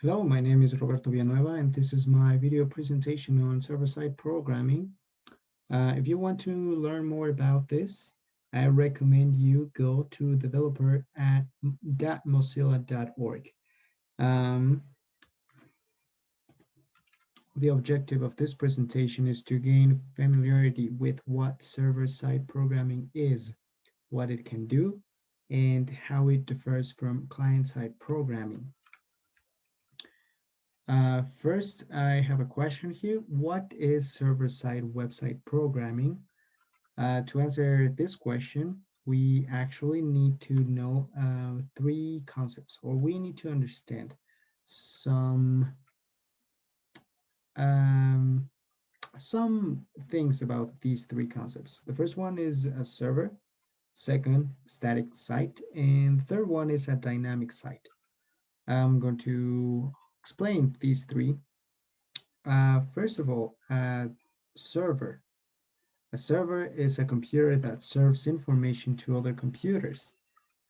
Hello, my name is Roberto Villanueva, and this is my video presentation on server-side programming. If you want to learn more about this, I recommend you go to developer at .mozilla.org. Um, the objective of this presentation is to gain familiarity with what server-side programming is, what it can do, and how it differs from client-side programming. First, I have a question here. What is server-side website programming? To answer this question, we actually need to know three concepts, or we need to understand some um, some things about these three concepts. The first one is a server, second, static site, and the third one is a dynamic site. I'm going to explain these three. First of all, server. A server is a computer that serves information to other computers.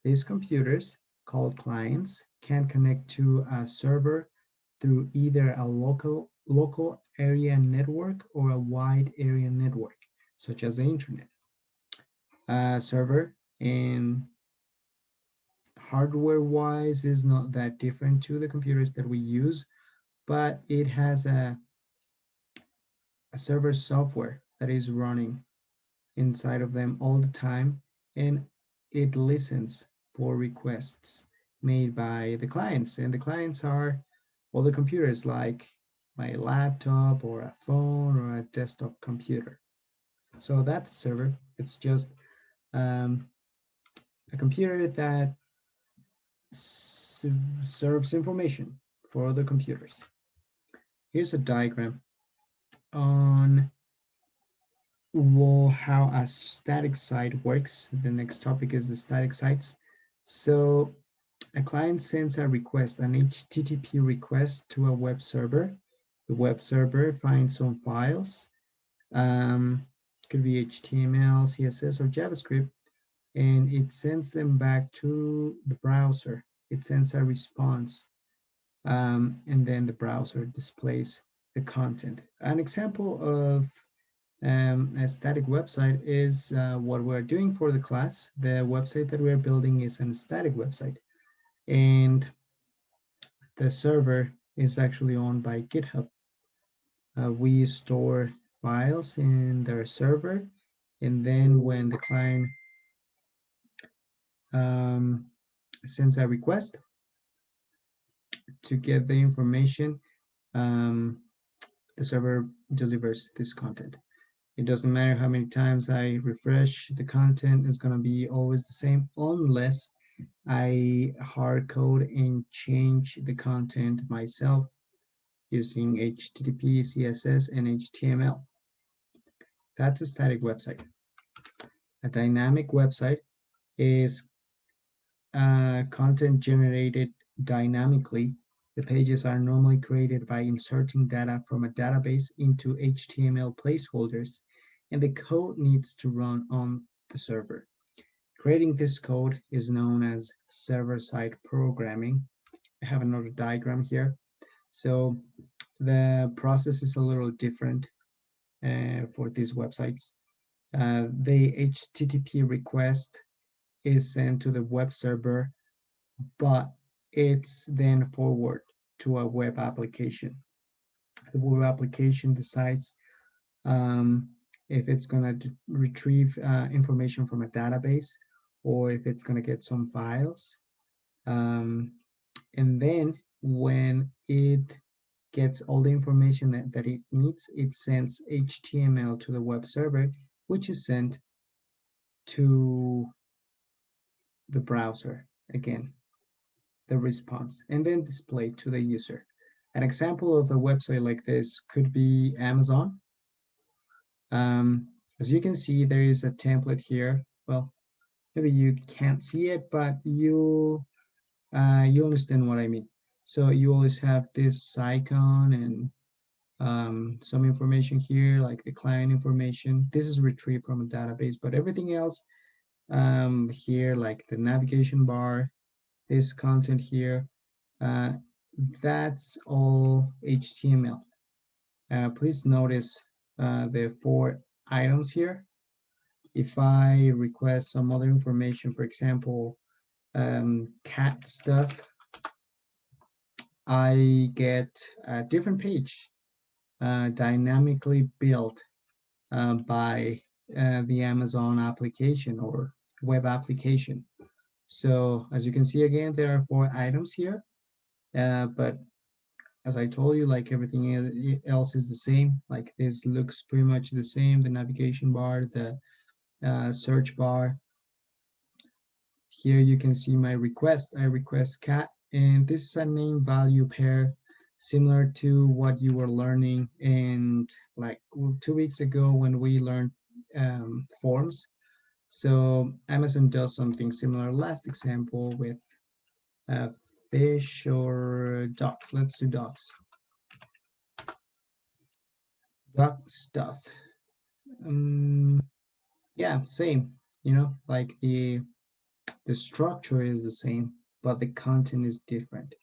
These computers, called clients, can connect to a server through either a local area network or a wide area network, such as the internet. A server in hardware-wise is not that different to the computers that we use, but it has a server software that is running inside of them all the time, and it listens for requests made by the clients, and the clients are all the computers like my laptop or a phone or a desktop computer. So that's a server. It's just um, a computer that serves information for other computers. Here's a diagram on how a static site works. The next topic is the static sites. So a client sends a request, an HTTP request to a web server. The web server finds some files, could be HTML, CSS, or JavaScript, and it sends them back to the browser. It sends a response, and then the browser displays the content. An example of a static website is what we're doing for the class. The website that we're building is a static website, and the server is actually owned by GitHub. We store files in their server, and then when the client um, sends a request to get the information, um, the server delivers this content. It doesn't matter how many times I refresh, the content is going to be always the same unless I hard code and change the content myself using HTTP, CSS, and HTML. That's a static website. A dynamic website is content generated dynamically. The pages are normally created by inserting data from a database into HTML placeholders, and the code needs to run on the server. Creating this code is known as server-side programming. I have another diagram here. So the process is a little different for these websites. The HTTP request is sent to the web server, but it's then forwarded to a web application. The web application decides um, if it's going to retrieve information from a database or if it's going to get some files. Um, and then when it gets all the information that it needs, it sends HTML to the web server, which is sent to the browser again, the response, and then displayed to the user. An example of a website like this could be Amazon. Um, as you can see, there is a template here. Well, maybe you can't see it, but you understand what I mean. So you always have this icon and some information here, like the client information. This is retrieved from a database, but everything else here, like the navigation bar, this content here, uh, that's all HTML. Please notice the 4 items here. If I request some other information, for example, cat stuff, I get a different page dynamically built by the Amazon application or web application. So as you can see, again, there are 4 items here, but as I told you, like everything else is the same. Like this looks pretty much the same. The navigation bar, the search bar. Here you can see my request. I request cat, and this is a name value pair similar to what you were learning in like 2 weeks ago when we learned forms. So Amazon does something similar. Last example with uh, fish or ducks. Let's do ducks. Duck stuff. Yeah, same. Like the structure is the same, but the content is different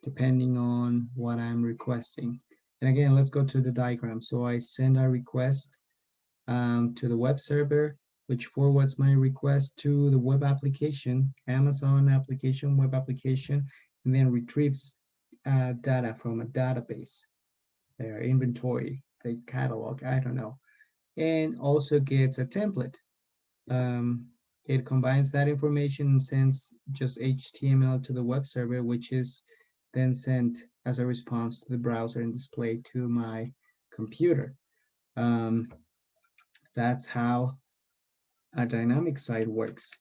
depending on what I'm requesting. And again, let's go to the diagram. So I send a request to the web server, which forwards my request to the web application, Amazon application, web application, and then retrieves data from a database, their inventory, the catalog, I don't know, and also gets a template. Um, it combines that information and sends just HTML to the web server, which is then sent as a response to the browser and displayed to my computer. Um, that's how a dynamic site works.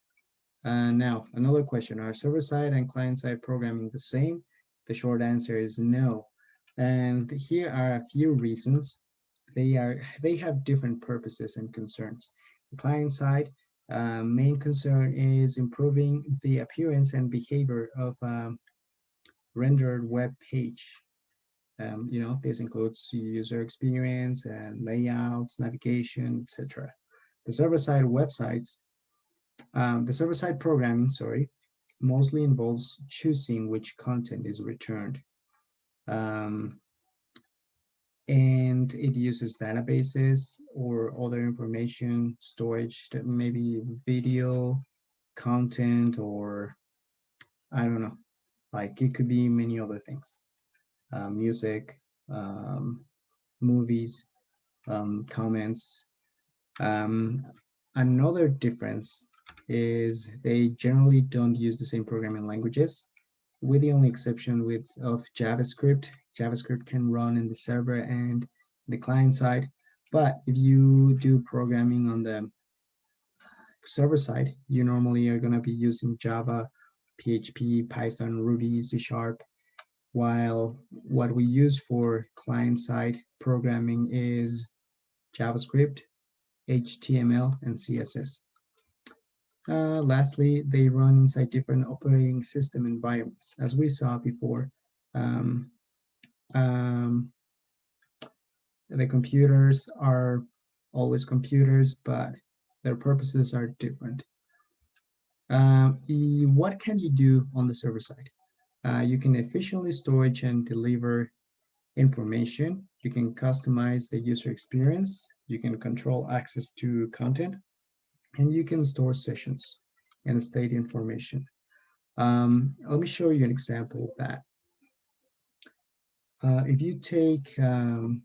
Now, another question, are server-side and client-side programming the same? The short answer is no. And here are a few reasons. They have different purposes and concerns. The client-side main concern is improving the appearance and behavior of a rendered web page. This includes user experience and layouts, navigation, etc. The server-side websites the server-side programming, sorry, mostly involves choosing which content is returned. Um, and it uses databases or other information storage, maybe video, content, or I don't know, like it could be many other things, music, um, movies, comments. Um, Another difference is they generally don't use the same programming languages, with the only exception of JavaScript. JavaScript can run in the server and the client side, but if you do programming on the server side, you normally are going to be using Java, PHP, Python, Ruby, C Sharp, while what we use for client side programming is JavaScript, HTML, and CSS. Lastly, they run inside different operating system environments. As we saw before, um, um, the computers are always computers, but their purposes are different. What can you do on the server side? You can efficiently storage and deliver information. You can customize the user experience. You can control access to content, and you can store sessions and state information. Let me show you an example of that. If you take in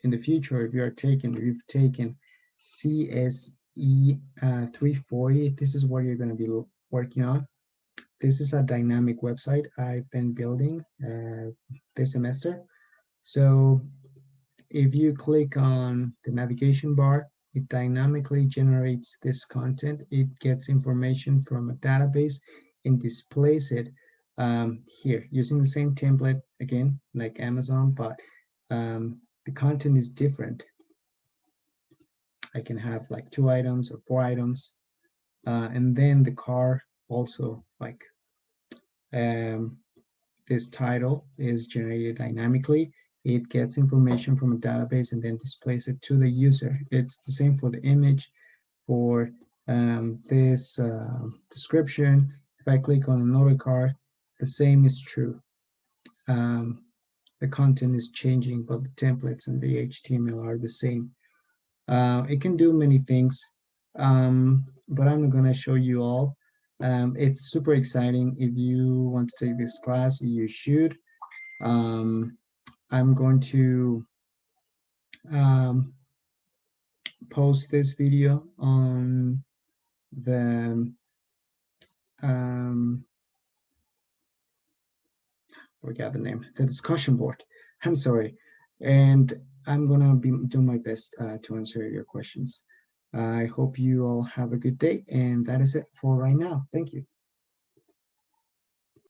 the future, if you've taken CSE 340, this is what you're going to be working on. This is a dynamic website I've been building this semester. So if you click on the navigation bar, it dynamically generates this content. It gets information from a database and displays it here using the same template, again, like Amazon, but the content is different. I can have like 2 items or 4 items. And then the car also, like this title is generated dynamically. It gets information from a database and then displays it to the user. It's the same for the image, for this description. If I click on another car, the same is true. um, the content is changing, but the templates and the HTML are the same. It can do many things, but I'm not going to show you all. It's super exciting. If you want to take this class, you should. Um, I'm going to um, post this video on the um, forget the name, the discussion board. I'm sorry, and I'm gonna be do my best to answer your questions. I hope you all have a good day, and that is it for right now. Thank you.